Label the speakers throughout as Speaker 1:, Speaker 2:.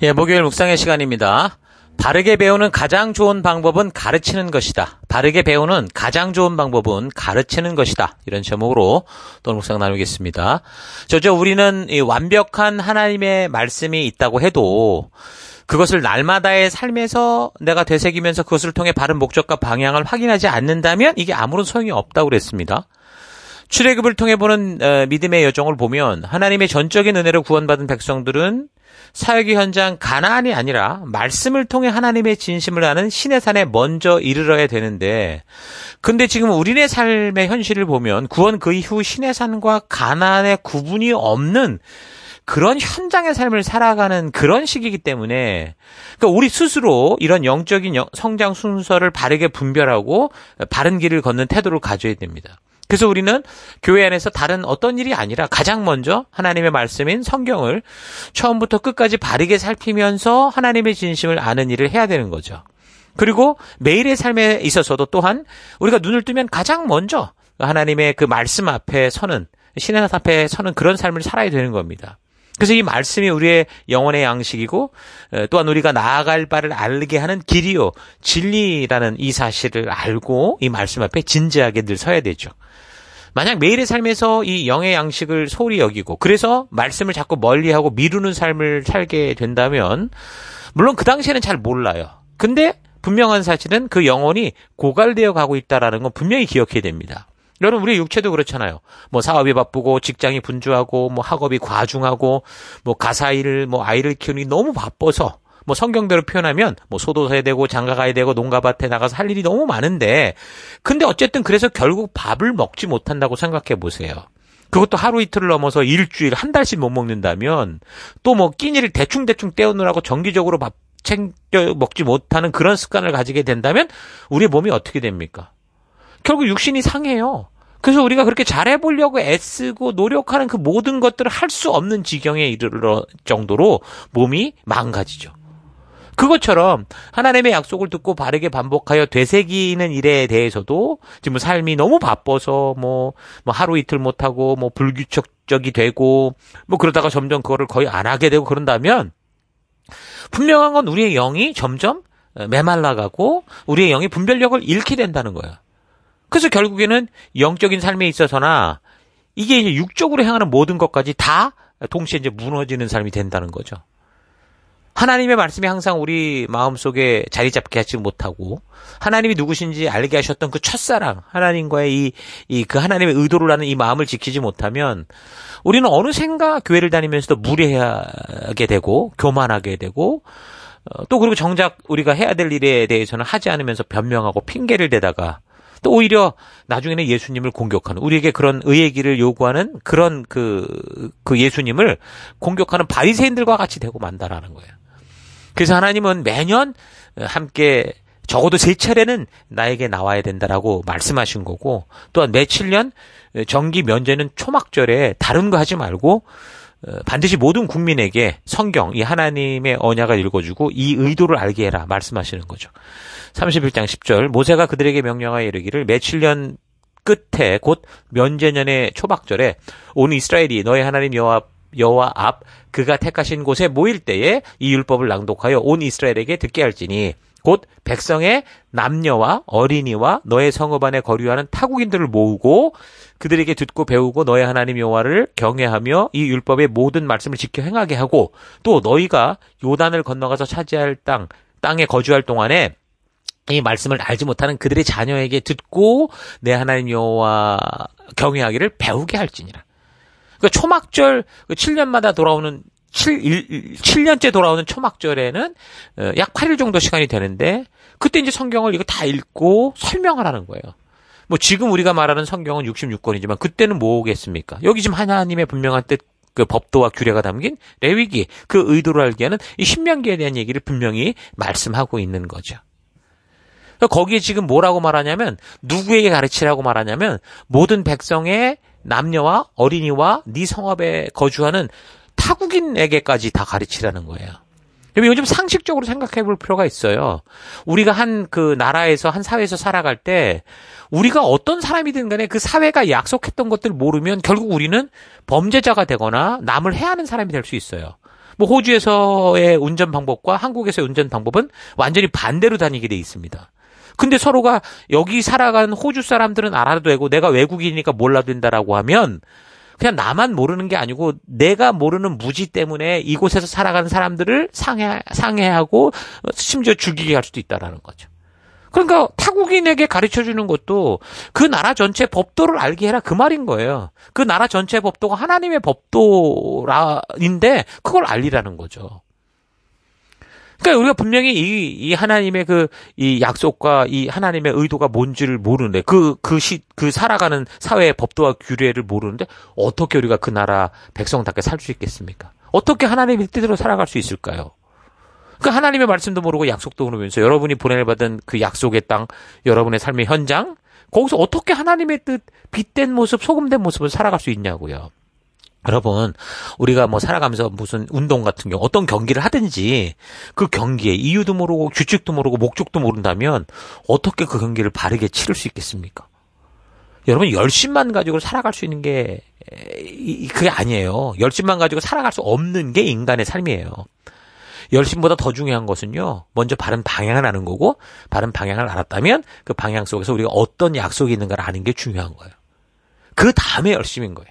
Speaker 1: 예, 목요일 묵상의 시간입니다. 바르게 배우는 가장 좋은 방법은 가르치는 것이다. 바르게 배우는 가장 좋은 방법은 가르치는 것이다. 이런 제목으로 또 묵상 나누겠습니다. 우리는 이 완벽한 하나님의 말씀이 있다고 해도 그것을 날마다의 삶에서 내가 되새기면서 그것을 통해 바른 목적과 방향을 확인하지 않는다면 이게 아무런 소용이 없다고 그랬습니다. 출애굽을 통해 보는 믿음의 여정을 보면 하나님의 전적인 은혜로 구원받은 백성들은 사역의 현장 가나안이 아니라 말씀을 통해 하나님의 진심을 아는 시내산에 먼저 이르러야 되는데, 근데 지금 우리네 삶의 현실을 보면 구원 그 이후 시내산과 가나안의 구분이 없는 그런 현장의 삶을 살아가는 그런 시기이기 때문에, 그러니까 우리 스스로 이런 영적인 성장 순서를 바르게 분별하고 바른 길을 걷는 태도를 가져야 됩니다. 그래서 우리는 교회 안에서 다른 어떤 일이 아니라 가장 먼저 하나님의 말씀인 성경을 처음부터 끝까지 바르게 살피면서 하나님의 진심을 아는 일을 해야 되는 거죠. 그리고 매일의 삶에 있어서도 또한 우리가 눈을 뜨면 가장 먼저 하나님의 그 말씀 앞에 서는, 신의 앞에 서는 그런 삶을 살아야 되는 겁니다. 그래서 이 말씀이 우리의 영혼의 양식이고 또한 우리가 나아갈 바를 알게 하는 길이요 진리라는 이 사실을 알고 이 말씀 앞에 진지하게 늘 서야 되죠. 만약 매일의 삶에서 이 영의 양식을 소홀히 여기고 그래서 말씀을 자꾸 멀리하고 미루는 삶을 살게 된다면 물론 그 당시에는 잘 몰라요. 근데 분명한 사실은 그 영혼이 고갈되어 가고 있다는 건 분명히 기억해야 됩니다. 여러분, 우리 육체도 그렇잖아요. 뭐 사업이 바쁘고 직장이 분주하고 뭐 학업이 과중하고 뭐 가사일 아이를 키우니 너무 바빠서 뭐 성경대로 표현하면 뭐 소도 사야 되고 장가 가야 되고 농가밭에 나가서 할 일이 너무 많은데, 근데 어쨌든 그래서 결국 밥을 먹지 못한다고 생각해 보세요. 그것도 하루 이틀을 넘어서 일주일 한 달씩 못 먹는다면 또 뭐 끼니를 대충대충 때우느라고 정기적으로 밥 챙겨 먹지 못하는 그런 습관을 가지게 된다면 우리의 몸이 어떻게 됩니까? 결국 육신이 상해요. 그래서 우리가 그렇게 잘해보려고 애쓰고 노력하는 그 모든 것들을 할 수 없는 지경에 이르러 정도로 몸이 망가지죠. 그것처럼 하나님의 약속을 듣고 바르게 반복하여 되새기는 일에 대해서도 지금 삶이 너무 바빠서 뭐 하루 이틀 못하고 뭐 불규칙적이 되고 뭐 그러다가 점점 그거를 거의 안 하게 되고 그런다면 분명한 건 우리의 영이 점점 메말라가고 우리의 영이 분별력을 잃게 된다는 거예요. 그래서 결국에는 영적인 삶에 있어서나 이게 이제 육적으로 향하는 모든 것까지 다 동시에 이제 무너지는 삶이 된다는 거죠. 하나님의 말씀이 항상 우리 마음속에 자리 잡게 하지 못하고 하나님이 누구신지 알게 하셨던 그 첫사랑, 하나님과의 그 하나님의 의도를 아는 이 마음을 지키지 못하면 우리는 어느샌가 교회를 다니면서도 무례하게 되고 교만하게 되고 또 그리고 정작 우리가 해야 될 일에 대해서는 하지 않으면서 변명하고 핑계를 대다가 또 오히려 나중에는 예수님을 공격하는, 우리에게 그런 의의 길을 요구하는 그런 그 예수님을 공격하는 바리새인들과 같이 되고 만다라는 거예요. 그래서 하나님은 매년 함께 적어도 3차례는 나에게 나와야 된다라고 말씀하신 거고, 또한 매 7년 정기 면제는 초막절에 다른 거 하지 말고 반드시 모든 국민에게 성경, 이 하나님의 언약을 읽어주고 이 의도를 알게 해라 말씀하시는 거죠. 31장 10절 모세가 그들에게 명령하여 이르기를 매 7년 끝에 곧 면제년의 초막절에 온 이스라엘이 너의 하나님 여호와 앞 그가 택하신 곳에 모일 때에 이 율법을 낭독하여 온 이스라엘에게 듣게 할지니 곧 백성의 남녀와 어린이와 너의 성읍 안에 거류하는 타국인들을 모으고 그들에게 듣고 배우고 너의 하나님 여호와를 경외하며 이 율법의 모든 말씀을 지켜 행하게 하고 또 너희가 요단을 건너가서 차지할 땅에 거주할 동안에 이 말씀을 알지 못하는 그들의 자녀에게 듣고 내 하나님 여호와 경외하기를 배우게 할지니라. 그 초막절 7년마다 돌아오는 7년째 돌아오는 초막절에는 약 8일 정도 시간이 되는데 그때 이제 성경을 이거 다 읽고 설명을 하는 거예요. 뭐 지금 우리가 말하는 성경은 66권이지만 그때는 뭐겠습니까? 여기 지금 하나님의 분명한 뜻, 그 법도와 규례가 담긴 레위기, 그 의도를 알게 하는 이 신명기에 대한 얘기를 분명히 말씀하고 있는 거죠. 거기에 지금 뭐라고 말하냐면 누구에게 가르치라고 말하냐면 모든 백성의 남녀와 어린이와 네 성읍에 거주하는 타국인에게까지 다 가르치라는 거예요. 요즘 상식적으로 생각해 볼 필요가 있어요. 우리가 한 그 나라에서 한 사회에서 살아갈 때 우리가 어떤 사람이든 간에 그 사회가 약속했던 것들을 모르면 결국 우리는 범죄자가 되거나 남을 해하는 사람이 될 수 있어요. 뭐 호주에서의 운전 방법과 한국에서의 운전 방법은 완전히 반대로 다니게 돼 있습니다. 근데 서로가 여기 살아가는 호주 사람들은 알아도 되고 내가 외국인이니까 몰라도 된다라고 하면 그냥 나만 모르는 게 아니고 내가 모르는 무지 때문에 이곳에서 살아가는 사람들을 상해하고 심지어 죽이게 할 수도 있다라는 거죠. 그러니까 타국인에게 가르쳐주는 것도 그 나라 전체 법도를 알게 해라 그 말인 거예요. 그 나라 전체 법도가 하나님의 법도인데 그걸 알리라는 거죠. 그러니까 우리가 분명히 이 하나님의 이 약속과 이 하나님의 의도가 뭔지를 모르는데 그 살아가는 사회의 법도와 규례를 모르는데 어떻게 우리가 그 나라 백성답게 살 수 있겠습니까? 어떻게 하나님의 뜻대로 살아갈 수 있을까요? 그 하나님의 말씀도 모르고 약속도 모르면서 여러분이 보내받은 그 약속의 땅, 여러분의 삶의 현장, 거기서 어떻게 하나님의 뜻, 빛된 모습, 소금된 모습을 살아갈 수 있냐고요. 여러분, 우리가 뭐 살아가면서 무슨 운동 같은 경우, 어떤 경기를 하든지 그 경기에 이유도 모르고 규칙도 모르고 목적도 모른다면 어떻게 그 경기를 바르게 치를 수 있겠습니까? 여러분, 열심만 가지고 살아갈 수 있는 게 그게 아니에요. 열심만 가지고 살아갈 수 없는 게 인간의 삶이에요. 열심보다 더 중요한 것은요, 먼저 바른 방향을 아는 거고, 바른 방향을 알았다면 그 방향 속에서 우리가 어떤 약속이 있는가를 아는 게 중요한 거예요. 그 다음에 열심인 거예요.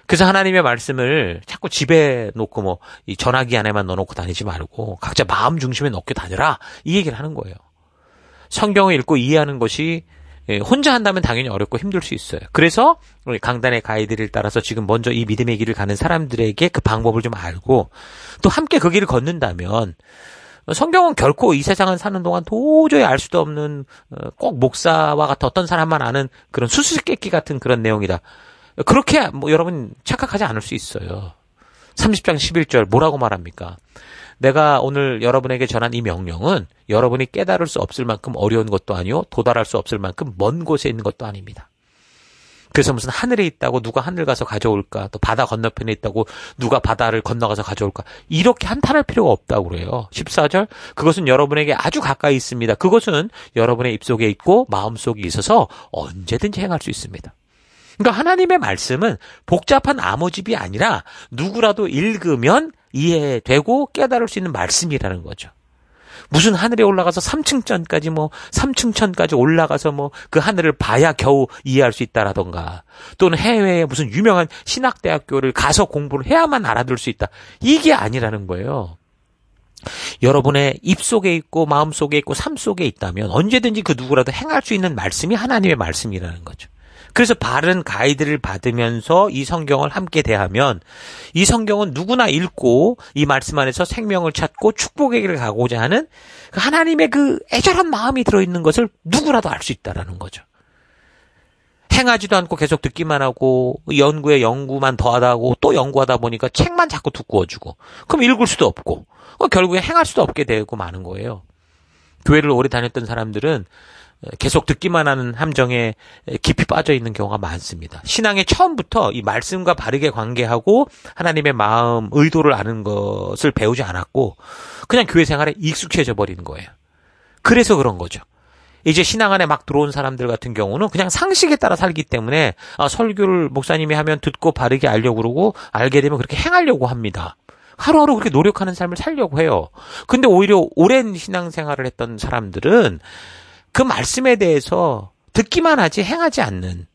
Speaker 1: 그래서 하나님의 말씀을 자꾸 집에 놓고 뭐 이 전화기 안에만 넣어놓고 다니지 말고 각자 마음 중심에 넣고 다니라 이 얘기를 하는 거예요. 성경을 읽고 이해하는 것이 혼자 한다면 당연히 어렵고 힘들 수 있어요. 그래서 우리 강단의 가이드를 따라서 지금 먼저 이 믿음의 길을 가는 사람들에게 그 방법을 좀 알고 또 함께 그 길을 걷는다면 성경은 결코 이 세상을 사는 동안 도저히 알 수도 없는 꼭 목사와 같은 어떤 사람만 아는 그런 수수께끼 같은 그런 내용이다. 그렇게 뭐 여러분 착각하지 않을 수 있어요. 30장 11절 뭐라고 말합니까? 내가 오늘 여러분에게 전한 이 명령은 여러분이 깨달을 수 없을 만큼 어려운 것도 아니요 도달할 수 없을 만큼 먼 곳에 있는 것도 아닙니다. 그래서 무슨 하늘에 있다고 누가 하늘 가서 가져올까? 또 바다 건너편에 있다고 누가 바다를 건너가서 가져올까? 이렇게 한탄할 필요가 없다고 그래요. 14절 그것은 여러분에게 아주 가까이 있습니다. 그것은 여러분의 입속에 있고 마음속에 있어서 언제든지 행할 수 있습니다. 그러니까 하나님의 말씀은 복잡한 암호집이 아니라 누구라도 읽으면 이해되고 깨달을 수 있는 말씀이라는 거죠. 무슨 하늘에 올라가서 3층천까지 뭐 3층천까지 올라가서 뭐 그 하늘을 봐야 겨우 이해할 수 있다라던가 또는 해외에 무슨 유명한 신학대학교를 가서 공부를 해야만 알아들 수 있다. 이게 아니라는 거예요. 여러분의 입속에 있고 마음속에 있고 삶 속에 있다면 언제든지 그 누구라도 행할 수 있는 말씀이 하나님의 말씀이라는 거죠. 그래서 바른 가이드를 받으면서 이 성경을 함께 대하면 이 성경은 누구나 읽고 이 말씀 안에서 생명을 찾고 축복의 길을 가고자 하는 하나님의 그 애절한 마음이 들어있는 것을 누구라도 알 수 있다는 거죠. 행하지도 않고 계속 듣기만 하고 연구에 연구만 더하다 하고 또 연구하다 보니까 책만 자꾸 두꺼워지고 그럼 읽을 수도 없고 결국에 행할 수도 없게 되고 마는 거예요. 교회를 오래 다녔던 사람들은 계속 듣기만 하는 함정에 깊이 빠져 있는 경우가 많습니다. 신앙의 처음부터 이 말씀과 바르게 관계하고 하나님의 마음, 의도를 아는 것을 배우지 않았고 그냥 교회 생활에 익숙해져 버리는 거예요. 그래서 그런 거죠. 이제 신앙 안에 막 들어온 사람들 같은 경우는 그냥 상식에 따라 살기 때문에 설교를 목사님이 하면 듣고 바르게 알려고 그러고 알게 되면 그렇게 행하려고 합니다. 하루하루 그렇게 노력하는 삶을 살려고 해요. 근데 오히려 오랜 신앙생활을 했던 사람들은 그 말씀에 대해서 듣기만 하지 행하지 않는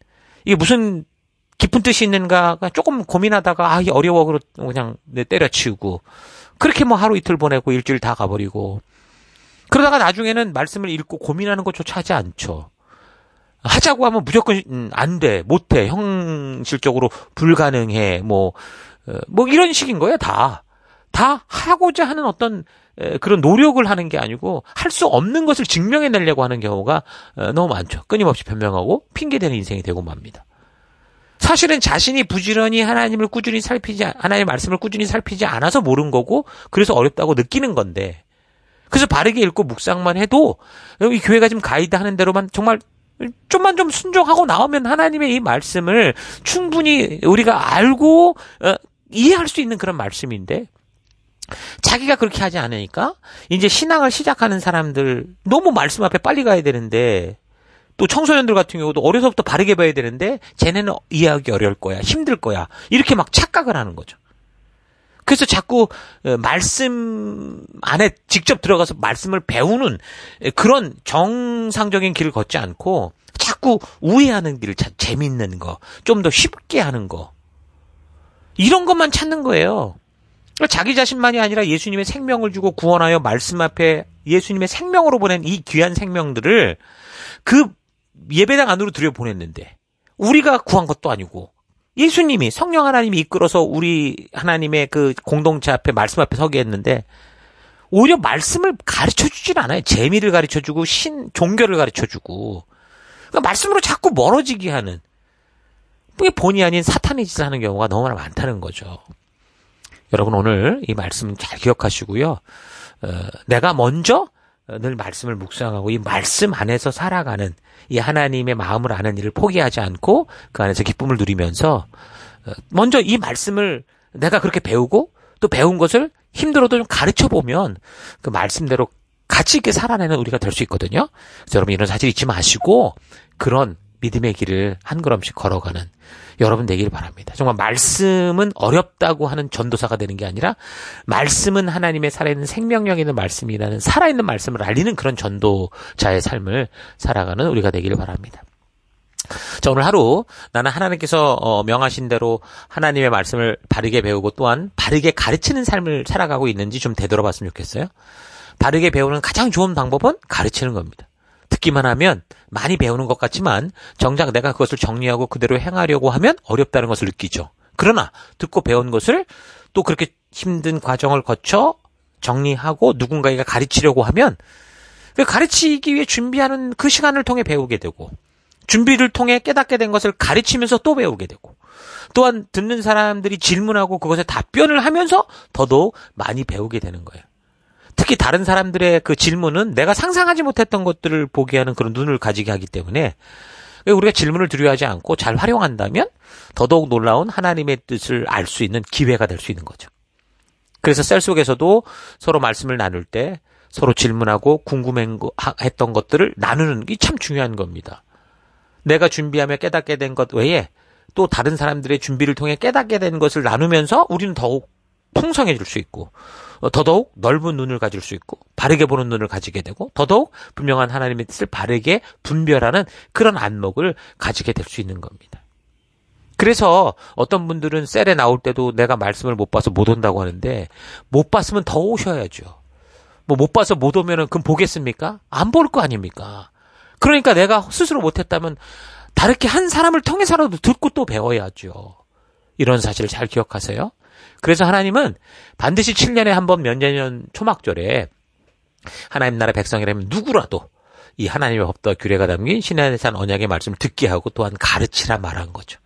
Speaker 1: 이게 무슨 깊은 뜻이 있는가 조금 고민하다가 이게 어려워 그냥 때려치우고 그렇게 뭐 하루 이틀 보내고 일주일 다 가버리고 그러다가 나중에는 말씀을 읽고 고민하는 것조차 하지 않죠. 하자고 하면 무조건 안 돼, 못 해, 형식적으로 불가능해 뭐 이런 식인 거예요. 다 하고자 하는 어떤 그런 노력을 하는 게 아니고 할 수 없는 것을 증명해내려고 하는 경우가 너무 많죠. 끊임없이 변명하고 핑계대는 인생이 되고 맙니다. 사실은 자신이 부지런히 하나님의 말씀을 꾸준히 살피지 않아서 모르는 거고 그래서 어렵다고 느끼는 건데 그래서 바르게 읽고 묵상만 해도 이 교회가 지금 가이드하는 대로만 정말 좀만 좀 순종하고 나오면 하나님의 이 말씀을 충분히 우리가 알고 이해할 수 있는 그런 말씀인데 자기가 그렇게 하지 않으니까 이제 신앙을 시작하는 사람들 너무 말씀 앞에 빨리 가야 되는데 또 청소년들 같은 경우도 어려서부터 바르게 봐야 되는데 쟤네는 이해하기 어려울 거야 힘들 거야 이렇게 막 착각을 하는 거죠. 그래서 자꾸 말씀 안에 직접 들어가서 말씀을 배우는 그런 정상적인 길을 걷지 않고 자꾸 우회하는 길, 재밌는 거, 좀 더 쉽게 하는 거, 이런 것만 찾는 거예요. 자기 자신만이 아니라 예수님의 생명을 주고 구원하여 말씀 앞에 예수님의 생명으로 보낸 이 귀한 생명들을 그 예배당 안으로 들여보냈는데 우리가 구한 것도 아니고 예수님이, 성령 하나님이 이끌어서 우리 하나님의 그 공동체 앞에 말씀 앞에 서게 했는데 오히려 말씀을 가르쳐주질 않아요. 재미를 가르쳐주고 종교를 가르쳐주고, 그러니까 말씀으로 자꾸 멀어지게 하는, 그게 본의 아닌 사탄의 짓을 하는 경우가 너무나 많다는 거죠. 여러분, 오늘 이 말씀 잘 기억하시고요. 내가 먼저 늘 말씀을 묵상하고 이 말씀 안에서 살아가는 이 하나님의 마음을 아는 일을 포기하지 않고 그 안에서 기쁨을 누리면서 먼저 이 말씀을 내가 그렇게 배우고 또 배운 것을 힘들어도 좀 가르쳐보면 그 말씀대로 가치 있게 살아내는 우리가 될 수 있거든요. 그래서 여러분, 이런 사실 잊지 마시고 그런 믿음의 길을 한 걸음씩 걸어가는 여러분 되길 바랍니다. 정말 말씀은 어렵다고 하는 전도사가 되는 게 아니라 말씀은 하나님의 살아있는 생명력 있는 말씀이라는 살아있는 말씀을 알리는 그런 전도자의 삶을 살아가는 우리가 되기를 바랍니다. 자, 오늘 하루 나는 하나님께서 명하신 대로 하나님의 말씀을 바르게 배우고 또한 바르게 가르치는 삶을 살아가고 있는지 좀 되돌아봤으면 좋겠어요. 바르게 배우는 가장 좋은 방법은 가르치는 겁니다. 듣기만 하면 많이 배우는 것 같지만 정작 내가 그것을 정리하고 그대로 행하려고 하면 어렵다는 것을 느끼죠. 그러나 듣고 배운 것을 또 그렇게 힘든 과정을 거쳐 정리하고 누군가에게 가르치려고 하면 가르치기 위해 준비하는 그 시간을 통해 배우게 되고, 준비를 통해 깨닫게 된 것을 가르치면서 또 배우게 되고, 또한 듣는 사람들이 질문하고 그것에 답변을 하면서 더더욱 많이 배우게 되는 거예요. 특히 다른 사람들의 그 질문은 내가 상상하지 못했던 것들을 보게 하는 그런 눈을 가지게 하기 때문에 우리가 질문을 두려워하지 않고 잘 활용한다면 더더욱 놀라운 하나님의 뜻을 알 수 있는 기회가 될 수 있는 거죠. 그래서 셀 속에서도 서로 말씀을 나눌 때 서로 질문하고 궁금했던 것들을 나누는 게 참 중요한 겁니다. 내가 준비하며 깨닫게 된 것 외에 또 다른 사람들의 준비를 통해 깨닫게 된 것을 나누면서 우리는 더욱 풍성해질 수 있고 더더욱 넓은 눈을 가질 수 있고 바르게 보는 눈을 가지게 되고 더더욱 분명한 하나님의 뜻을 바르게 분별하는 그런 안목을 가지게 될 수 있는 겁니다. 그래서 어떤 분들은 셀에 나올 때도 내가 말씀을 못 봐서 못 온다고 하는데, 못 봤으면 더 오셔야죠. 못 봐서 못 오면은 그럼 보겠습니까? 안 볼 거 아닙니까? 그러니까 내가 스스로 못했다면 다르게 한 사람을 통해서라도 듣고 또 배워야죠. 이런 사실을 잘 기억하세요. 그래서 하나님은 반드시 7년에 한 번 면제년 초막절에 하나님 나라 백성이라면 누구라도 이 하나님의 법도와 규례가 담긴 신의 산 언약의 말씀을 듣게 하고 또한 가르치라 말한 거죠.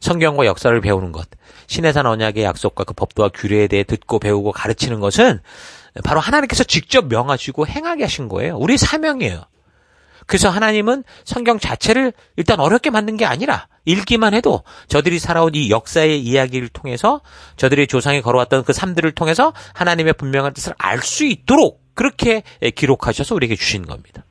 Speaker 1: 성경과 역사를 배우는 것, 신의 산 언약의 약속과 그 법도와 규례에 대해 듣고 배우고 가르치는 것은 바로 하나님께서 직접 명하시고 행하게 하신 거예요. 우리의 사명이에요. 그래서 하나님은 성경 자체를 일단 어렵게 만든 게 아니라 읽기만 해도 저들이 살아온 이 역사의 이야기를 통해서 저들의 조상이 걸어왔던 그 삶들을 통해서 하나님의 분명한 뜻을 알 수 있도록 그렇게 기록하셔서 우리에게 주신 겁니다.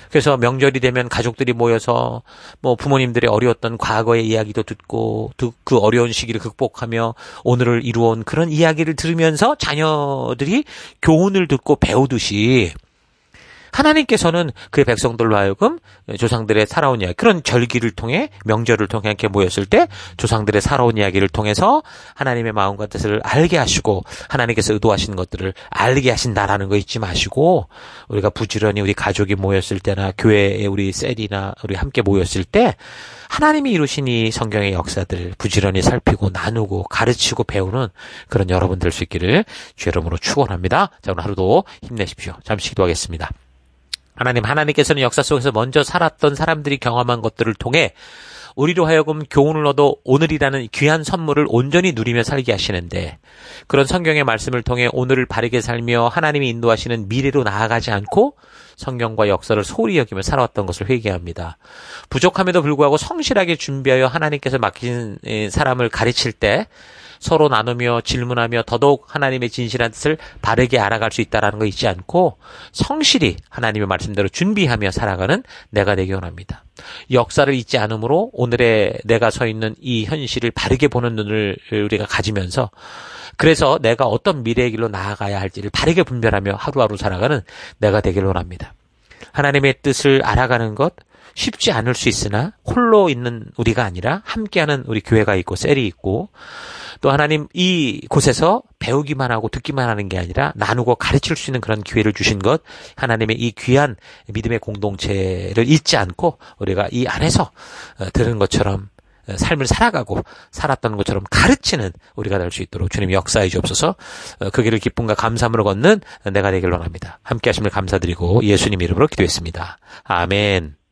Speaker 1: 그래서 명절이 되면 가족들이 모여서 부모님들의 어려웠던 과거의 이야기도 듣고 그 어려운 시기를 극복하며 오늘을 이루어온 그런 이야기를 들으면서 자녀들이 교훈을 듣고 배우듯이 하나님께서는 그의 백성들로 하여금 조상들의 살아온 이야기, 그런 절기를 통해 명절을 통해 함께 모였을 때 조상들의 살아온 이야기를 통해서 하나님의 마음과 뜻을 알게 하시고 하나님께서 의도하신 것들을 알게 하신다라는 거 잊지 마시고, 우리가 부지런히 우리 가족이 모였을 때나 교회에 우리 셀이나 우리 함께 모였을 때 하나님이 이루신 이 성경의 역사들 부지런히 살피고 나누고 가르치고 배우는 그런 여러분 될 수 있기를 주의 이름으로 축원합니다. 자, 오늘 하루도 힘내십시오. 잠시 기도하겠습니다. 하나님께서는 역사 속에서 먼저 살았던 사람들이 경험한 것들을 통해 우리로 하여금 교훈을 얻어 오늘이라는 귀한 선물을 온전히 누리며 살게 하시는데, 그런 성경의 말씀을 통해 오늘을 바르게 살며 하나님이 인도하시는 미래로 나아가지 않고 성경과 역사를 소홀히 여기며 살아왔던 것을 회개합니다. 부족함에도 불구하고 성실하게 준비하여 하나님께서 맡긴 사람을 가르칠 때 서로 나누며 질문하며 더더욱 하나님의 진실한 뜻을 바르게 알아갈 수 있다는 거 잊지 않고 성실히 하나님의 말씀대로 준비하며 살아가는 내가 되기 원합니다. 역사를 잊지 않으므로 오늘의 내가 서 있는 이 현실을 바르게 보는 눈을 우리가 가지면서 그래서 내가 어떤 미래의 길로 나아가야 할지를 바르게 분별하며 하루하루 살아가는 내가 되길 원합니다. 하나님의 뜻을 알아가는 것 쉽지 않을 수 있으나 홀로 있는 우리가 아니라 함께하는 우리 교회가 있고 셀이 있고 또 하나님 이 곳에서 배우기만 하고 듣기만 하는 게 아니라 나누고 가르칠 수 있는 그런 기회를 주신 것 하나님의 이 귀한 믿음의 공동체를 잊지 않고 우리가 이 안에서 들은 것처럼 삶을 살아가고 살았던 것처럼 가르치는 우리가 될 수 있도록 주님이 역사해 주옵소서. 그 길을 기쁨과 감사함으로 걷는 내가 되길 원합니다. 함께 하심을 감사드리고 예수님 이름으로 기도했습니다. 아멘.